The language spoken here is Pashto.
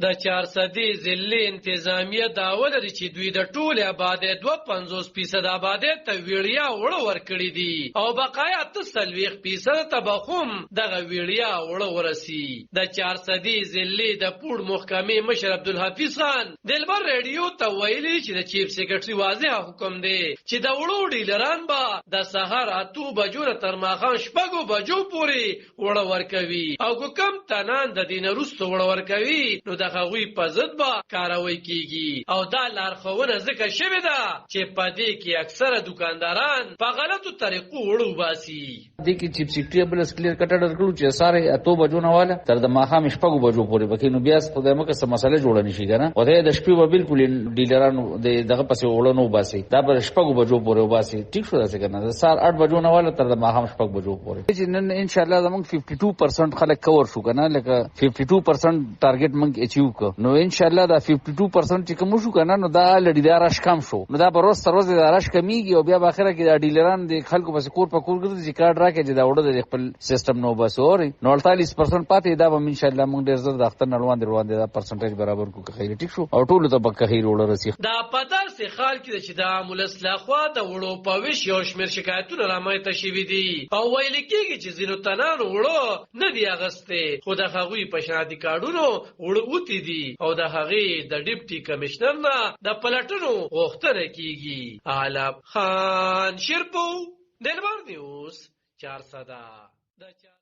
د 400 ضلع انتظامیه داول لري چې دوی د ټول آبادی 52% آبادی ته ویړیا وړ ورکړي دي او بقایا 30% ته بخوم دغه ویړیا وړ ورسی. د 400 ضلع د پور محکمې مشر عبدالحفیظ خان دلبر ریډیو ته ویلي چې د چیف سیکریټري واضح حکم دی چې د وړو ډیلران به د سحر 8 بجو تر ماښام 6 بجو پورې وړ ورکوي او کوم تنان د دین وروسته وړ ورکوي نو د هغوی په ضد به کاروي کیږي او دا لارښوونه ځکه شوې ده چې په دې کې اکثره دکانداران په غلطو طریقو وړو باسي. دې کې چیف سیکریټري بل کلیر کټ ډر کړو چې ساره 8 بجو نه واله تر د ماښام 6 بجو پورې وکړي نو بیا خدای مکه سم مسله جوړ نشي کنه او د شپې به بالکل ډیلرانو دغه پسې وړنو باسي دا پر 6 بجو پورې وباسي. ټیک شو دا څنګه نه سار 8 بجو نه واله تر د ماښام 6 بجو پورې چې نن ان شاء الله زموږ 52% خلک کور شو کنه لکه 52% ټارګټ موږ اچیو کو نو ان شاء الله دا 52% چې کوم شو کنه نو دا لړیدارش کم شو نو دا پر ورځ تر ورځې دا رش کمیږي او بیا په اخره کې دا ډیلران د خلکو پسې کور په کور ګرځي چې کارت راکې چې دا وړه د خپل سیستم نو بس اوري نو 48% پاتې دا به ان شاء الله موږ ډیر زر د اختر نړوان دا پرسنټیج برابر کو خیر ټیک شو او ټول ته به خیر وړه رسی. دا په داسې حال کې چې د عامل اصلاح خوا د وړو په ویش یو شمېر شکایتونه رامنځته شوي دي او ویل کېږي چې ځینو تنانو وړو نه دی اغستې خو د هغوی په شناختی کارډونو وړو اوتې دي او د هغې د ډیپټي کمشنر نه د پلټنو غوښتنه کېږي. علم خان شیرپو دلبر نیوز 400